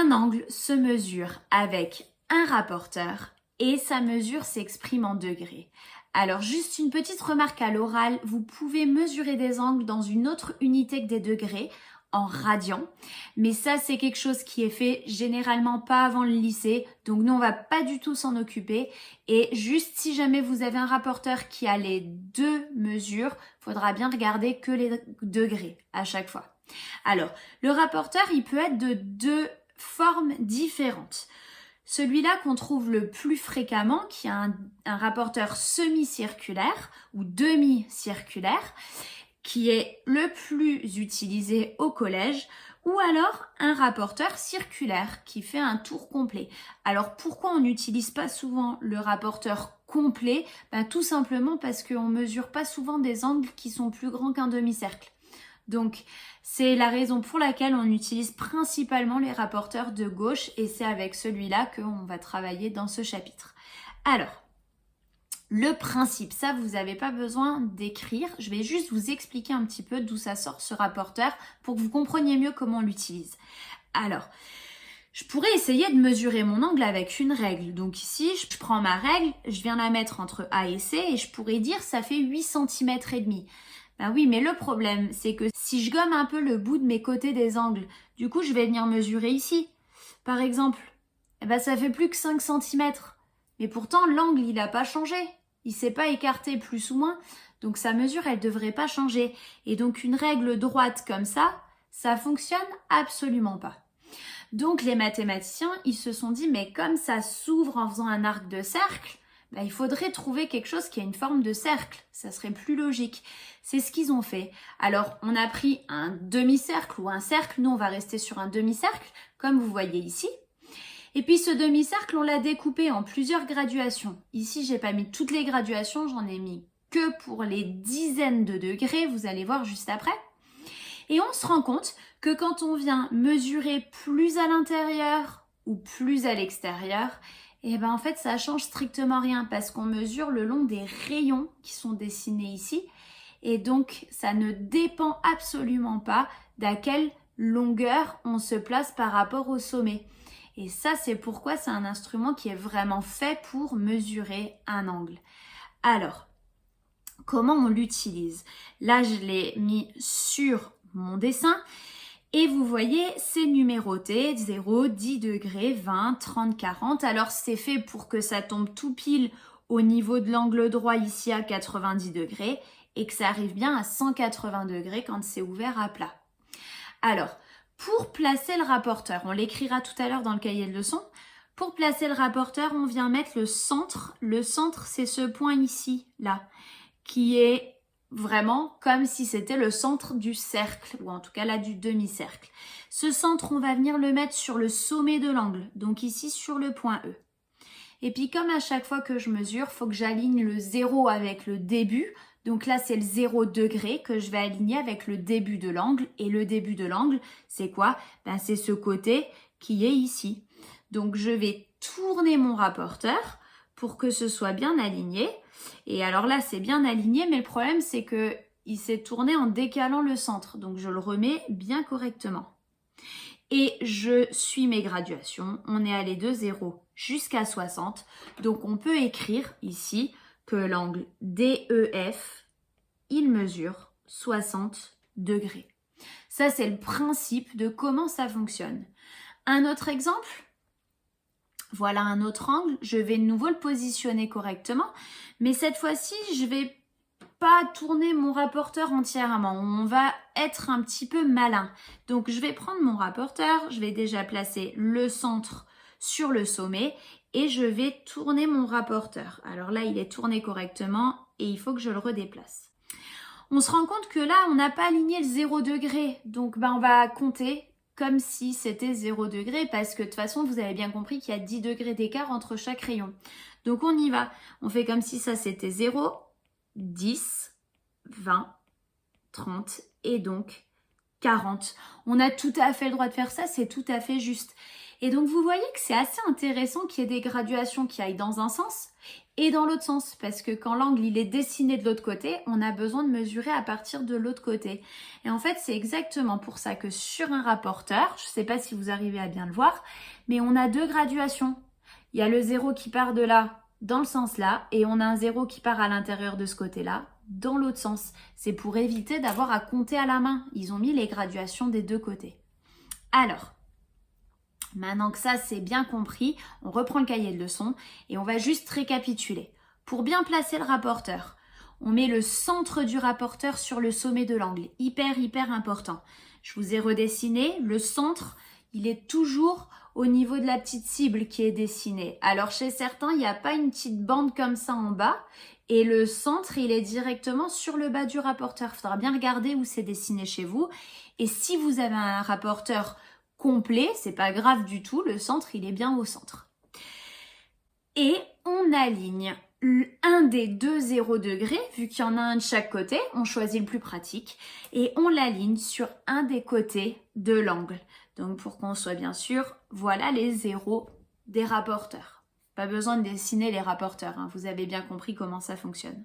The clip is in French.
Un angle se mesure avec un rapporteur et sa mesure s'exprime en degrés. Alors juste une petite remarque à l'oral, vous pouvez mesurer des angles dans une autre unité que des degrés, en radians, mais ça c'est quelque chose qui est fait généralement pas avant le lycée, donc nous on va pas du tout s'en occuper, et juste si jamais vous avez un rapporteur qui a les deux mesures, faudra bien regarder que les degrés à chaque fois. Alors le rapporteur il peut être de deux formes différentes. Celui-là qu'on trouve le plus fréquemment, qui est un rapporteur semi-circulaire ou demi-circulaire, qui est le plus utilisé au collège, ou alors un rapporteur circulaire qui fait un tour complet. Alors pourquoi on n'utilise pas souvent le rapporteur complet? Tout simplement parce qu'on ne mesure pas souvent des angles qui sont plus grands qu'un demi-cercle. Donc c'est la raison pour laquelle on utilise principalement les rapporteurs de gauche et c'est avec celui-là qu'on va travailler dans ce chapitre. Alors, le principe, ça vous n'avez pas besoin d'écrire, je vais juste vous expliquer un petit peu d'où ça sort ce rapporteur pour que vous compreniez mieux comment on l'utilise. Alors, je pourrais essayer de mesurer mon angle avec une règle. Donc ici, je prends ma règle, je viens la mettre entre A et C et je pourrais dire ça fait 8 cm et demi. Ben oui, mais le problème, c'est que si je gomme un peu le bout de mes côtés des angles, du coup, je vais venir mesurer ici. Par exemple, ça fait plus que 5 cm. Mais pourtant, l'angle, il n'a pas changé. Il ne s'est pas écarté plus ou moins. Donc, sa mesure, elle ne devrait pas changer. Et donc, une règle droite comme ça fonctionne absolument pas. Donc, les mathématiciens, ils se sont dit, mais comme ça s'ouvre en faisant un arc de cercle, il faudrait trouver quelque chose qui a une forme de cercle. Ça serait plus logique. C'est ce qu'ils ont fait. Alors, on a pris un demi-cercle ou un cercle. Nous, on va rester sur un demi-cercle, comme vous voyez ici. Et puis, ce demi-cercle, on l'a découpé en plusieurs graduations. Ici, j'ai pas mis toutes les graduations. J'en ai mis que pour les dizaines de degrés. Vous allez voir juste après. Et on se rend compte que quand on vient mesurer plus à l'intérieur ou plus à l'extérieur, en fait, ça change strictement rien parce qu'on mesure le long des rayons qui sont dessinés ici. Et donc, ça ne dépend absolument pas d'à quelle longueur on se place par rapport au sommet. Et ça, c'est pourquoi c'est un instrument qui est vraiment fait pour mesurer un angle. Alors, comment on l'utilise? Là, je l'ai mis sur mon dessin. Et vous voyez, c'est numéroté, 0, 10 degrés, 20, 30, 40. Alors, c'est fait pour que ça tombe tout pile au niveau de l'angle droit ici à 90 degrés et que ça arrive bien à 180 degrés quand c'est ouvert à plat. Alors, pour placer le rapporteur, on l'écrira tout à l'heure dans le cahier de leçon. Pour placer le rapporteur, on vient mettre le centre. Le centre, c'est ce point ici, là, qui est vraiment comme si c'était le centre du cercle, ou en tout cas là du demi-cercle. Ce centre, on va venir le mettre sur le sommet de l'angle, donc ici sur le point E. Et puis comme à chaque fois que je mesure, il faut que j'aligne le 0 avec le début. Donc là, c'est le 0 degré que je vais aligner avec le début de l'angle. Et le début de l'angle, c'est quoi? C'est ce côté qui est ici. Donc je vais tourner mon rapporteur pour que ce soit bien aligné. Et alors là, c'est bien aligné, mais le problème, c'est que il s'est tourné en décalant le centre. Donc, je le remets bien correctement. Et je suis mes graduations. On est allé de 0 jusqu'à 60. Donc, on peut écrire ici que l'angle DEF, il mesure 60 degrés. Ça, c'est le principe de comment ça fonctionne. Un autre exemple. Voilà un autre angle, je vais de nouveau le positionner correctement, mais cette fois-ci, je vais pas tourner mon rapporteur entièrement, on va être un petit peu malin. Donc, je vais prendre mon rapporteur, je vais déjà placer le centre sur le sommet et je vais tourner mon rapporteur. Alors là, il est tourné correctement et il faut que je le redéplace. On se rend compte que là, on n'a pas aligné le 0 degré, donc on va compter comme si c'était 0 degré parce que de toute façon, vous avez bien compris qu'il y a 10 degrés d'écart entre chaque rayon. Donc, on y va. On fait comme si ça, c'était 0, 10, 20, 30 et donc 40. On a tout à fait le droit de faire ça, c'est tout à fait juste. Et donc vous voyez que c'est assez intéressant qu'il y ait des graduations qui aillent dans un sens et dans l'autre sens, parce que quand l'angle il est dessiné de l'autre côté, on a besoin de mesurer à partir de l'autre côté. Et en fait, c'est exactement pour ça que sur un rapporteur, je ne sais pas si vous arrivez à bien le voir, mais on a deux graduations. Il y a le 0 qui part de là, dans le sens là, et on a un 0 qui part à l'intérieur de ce côté-là, dans l'autre sens. C'est pour éviter d'avoir à compter à la main. Ils ont mis les graduations des deux côtés. Alors, maintenant que ça c'est bien compris, on reprend le cahier de leçons et on va juste récapituler. Pour bien placer le rapporteur, on met le centre du rapporteur sur le sommet de l'angle. Hyper important. Je vous ai redessiné. Le centre, il est toujours au niveau de la petite cible qui est dessinée. Alors chez certains, il n'y a pas une petite bande comme ça en bas. Et le centre, il est directement sur le bas du rapporteur. Il faudra bien regarder où c'est dessiné chez vous. Et si vous avez un rapporteur complet, c'est pas grave du tout, le centre il est bien au centre. Et on aligne un des deux 0 degrés, vu qu'il y en a un de chaque côté, on choisit le plus pratique, et on l'aligne sur un des côtés de l'angle. Donc pour qu'on soit bien sûr, voilà les 0 des rapporteurs. Pas besoin de dessiner les rapporteurs, hein, vous avez bien compris comment ça fonctionne.